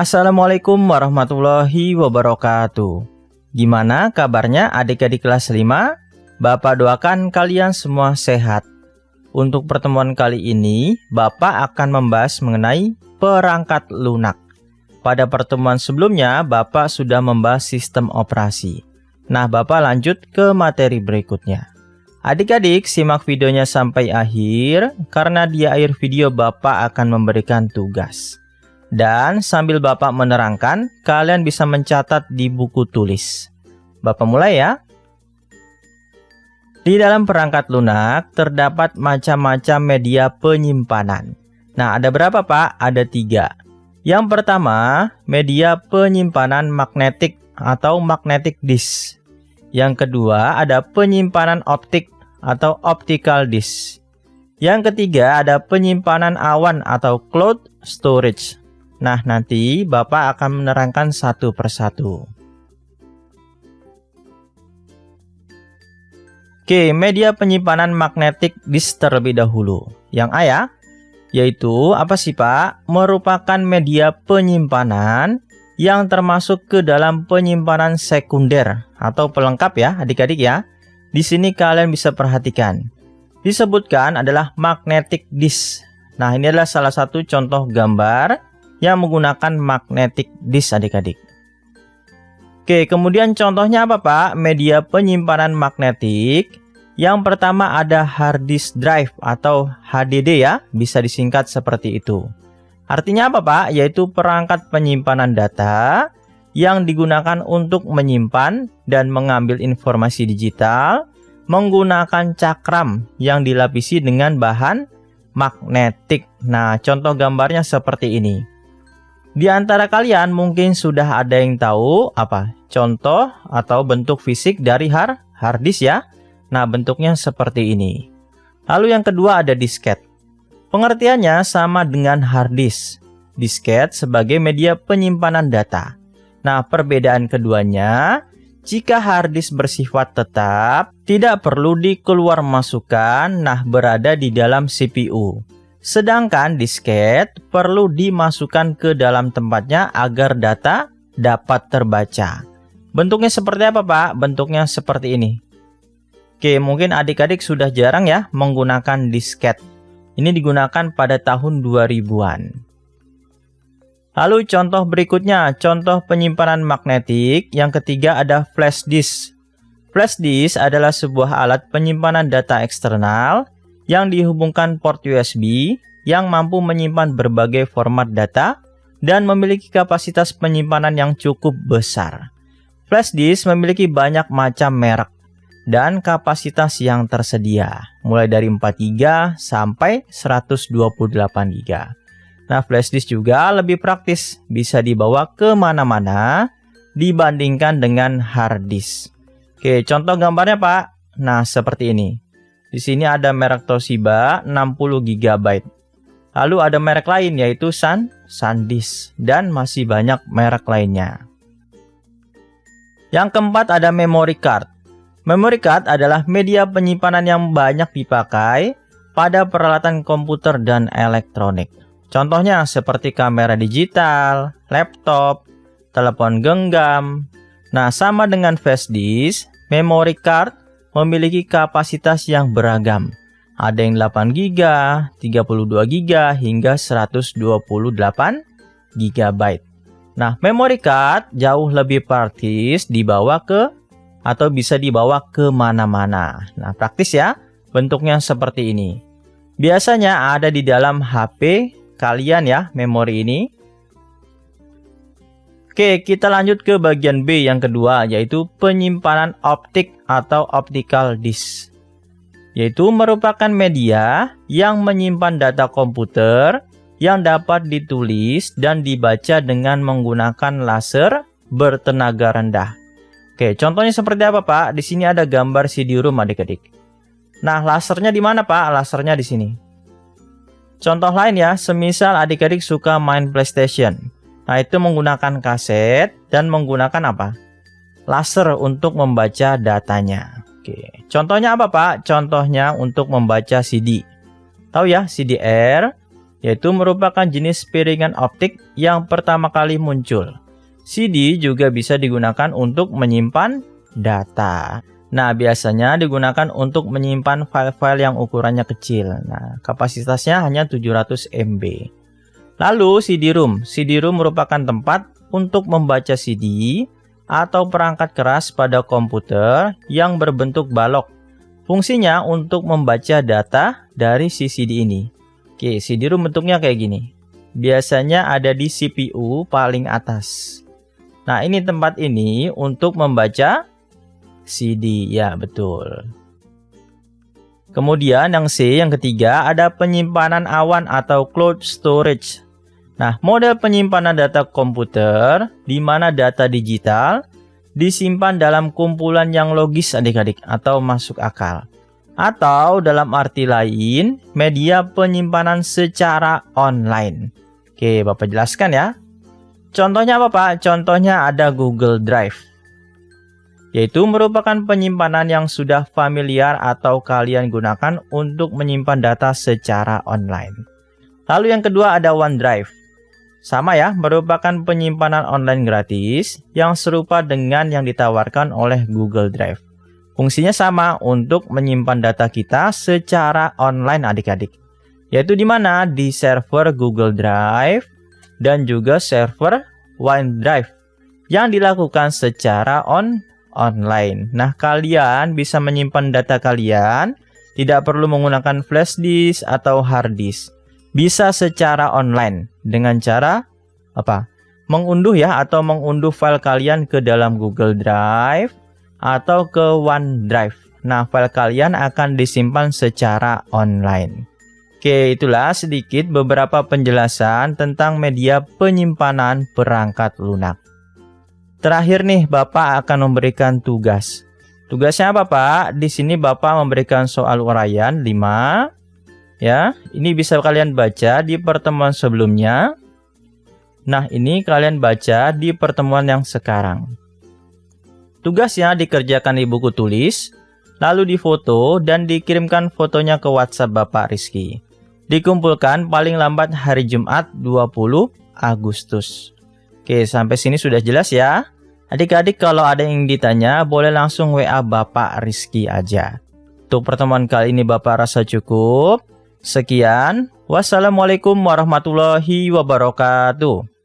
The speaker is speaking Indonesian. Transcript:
Assalamualaikum warahmatullahi wabarakatuh. Gimana kabarnya adik-adik kelas 5? Bapak doakan kalian semua sehat. Untuk pertemuan kali ini, Bapak akan membahas mengenai perangkat lunak. Pada pertemuan sebelumnya, Bapak sudah membahas sistem operasi. Nah, Bapak lanjut ke materi berikutnya. Adik-adik, simak videonya sampai akhir, karena di akhir video Bapak akan memberikan tugas. Dan sambil Bapak menerangkan, kalian bisa mencatat di buku tulis. Bapak mulai ya. Di dalam perangkat lunak, terdapat macam-macam media penyimpanan. Nah, ada berapa Pak? Ada 3. Yang pertama, media penyimpanan magnetik atau magnetic disk. Yang kedua, ada penyimpanan optik atau optical disk. Yang ketiga, ada penyimpanan awan atau cloud storage. Nah, nanti Bapak akan menerangkan satu persatu. Oke, media penyimpanan magnetic disk terlebih dahulu. Yang A ya, yaitu apa sih Pak? Merupakan media penyimpanan yang termasuk ke dalam penyimpanan sekunder atau pelengkap ya adik-adik ya. Di sini kalian bisa perhatikan. Disebutkan adalah magnetic disk. Nah, ini adalah salah satu contoh gambar yang menggunakan magnetic disk adik-adik. Oke, kemudian contohnya apa Pak? Media penyimpanan magnetik. Yang pertama ada hard disk drive atau HDD ya, bisa disingkat seperti itu. Artinya apa Pak? Yaitu perangkat penyimpanan data yang digunakan untuk menyimpan dan mengambil informasi digital menggunakan cakram yang dilapisi dengan bahan magnetik. Nah, contoh gambarnya seperti ini. Di antara kalian mungkin sudah ada yang tahu apa contoh atau bentuk fisik dari hard disk ya. Nah, bentuknya seperti ini. Lalu yang kedua ada disket. Pengertiannya sama dengan hard disk. Disket sebagai media penyimpanan data. Nah, perbedaan keduanya, jika hard disk bersifat tetap, tidak perlu dikeluar masukkan, nah berada di dalam CPU. Sedangkan disket perlu dimasukkan ke dalam tempatnya agar data dapat terbaca. Bentuknya seperti apa Pak? Bentuknya seperti ini. Oke, mungkin adik-adik sudah jarang ya menggunakan disket. Ini digunakan pada tahun 2000-an. Lalu contoh berikutnya, contoh penyimpanan magnetik. Yang ketiga ada flash disk. Flash disk adalah sebuah alat penyimpanan data eksternal yang dihubungkan port USB yang mampu menyimpan berbagai format data dan memiliki kapasitas penyimpanan yang cukup besar. Flash disk memiliki banyak macam merek dan kapasitas yang tersedia, mulai dari 4 GB sampai 128 GB. Nah, flash disk juga lebih praktis, bisa dibawa kemana-mana dibandingkan dengan hard disk. Oke, contoh gambarnya Pak. Nah, seperti ini. Di sini ada merek Toshiba 60 GB. Lalu ada merek lain yaitu SanDisk dan masih banyak merek lainnya. Yang keempat ada memory card. Memory card adalah media penyimpanan yang banyak dipakai pada peralatan komputer dan elektronik. Contohnya seperti kamera digital, laptop, telepon genggam. Nah, sama dengan flash disk, memory card memiliki kapasitas yang beragam. Ada yang 8 GB, 32 GB, hingga 128 GB. Nah, memory card jauh lebih praktis dibawa atau bisa dibawa kemana-mana. Nah, praktis ya, bentuknya seperti ini. Biasanya ada di dalam HP kalian ya, memori ini. Oke, kita lanjut ke bagian B yang kedua, yaitu penyimpanan optik atau optical disk. Yaitu merupakan media yang menyimpan data komputer yang dapat ditulis dan dibaca dengan menggunakan laser bertenaga rendah. Oke, contohnya seperti apa Pak? Di sini ada gambar CD-ROM adik-adik. Nah, lasernya di mana Pak? Lasernya di sini. Contoh lain ya, semisal adik-adik suka main PlayStation. Nah, itu menggunakan kaset dan menggunakan apa? Laser untuk membaca datanya. Oke, contohnya apa Pak? Contohnya untuk membaca CD. Tahu ya, CDR. yaitu merupakan jenis piringan optik yang pertama kali muncul. CD juga bisa digunakan untuk menyimpan data. Nah, biasanya digunakan untuk menyimpan file-file yang ukurannya kecil. Nah, kapasitasnya hanya 700 MB. Lalu CD-ROM. CD-ROM merupakan tempat untuk membaca CD atau perangkat keras pada komputer yang berbentuk balok. Fungsinya untuk membaca data dari si CD ini. Oke, CD-ROM bentuknya kayak gini. Biasanya ada di CPU paling atas. Nah, ini tempat ini untuk membaca CD. Ya, betul. Kemudian yang C, yang ketiga, ada penyimpanan awan atau cloud storage. Nah, model penyimpanan data komputer di mana data digital disimpan dalam kumpulan yang logis adik-adik atau masuk akal. Atau dalam arti lain, media penyimpanan secara online. Oke, Bapak jelaskan ya. Contohnya apa, Pak? Contohnya ada Google Drive, yaitu merupakan penyimpanan yang sudah familiar atau kalian gunakan untuk menyimpan data secara online. Lalu yang kedua ada OneDrive. Sama ya, merupakan penyimpanan online gratis yang serupa dengan yang ditawarkan oleh Google Drive. Fungsinya sama untuk menyimpan data kita secara online adik-adik. Yaitu di mana? Di server Google Drive dan juga server OneDrive yang dilakukan secara online. Nah, kalian bisa menyimpan data kalian, tidak perlu menggunakan flash disk atau hard disk. Bisa secara online dengan cara apa? Mengunduh ya, atau mengunduh file kalian ke dalam Google Drive atau ke OneDrive. Nah, file kalian akan disimpan secara online. Oke, itulah sedikit beberapa penjelasan tentang media penyimpanan perangkat lunak. Terakhir nih, Bapak akan memberikan tugas. Tugasnya apa, Pak? Di sini Bapak memberikan soal uraian 5. Ya, ini bisa kalian baca di pertemuan sebelumnya. Nah, ini kalian baca di pertemuan yang sekarang. Tugasnya dikerjakan di buku tulis, lalu difoto dan dikirimkan fotonya ke WhatsApp Bapak Rizky. Dikumpulkan paling lambat hari Jumat 20 Agustus. Oke, sampai sini sudah jelas ya. Adik-adik kalau ada yang ditanya, boleh langsung WA Bapak Rizky aja. Untuk pertemuan kali ini Bapak rasa cukup. Sekian. Wassalamualaikum warahmatullahi wabarakatuh.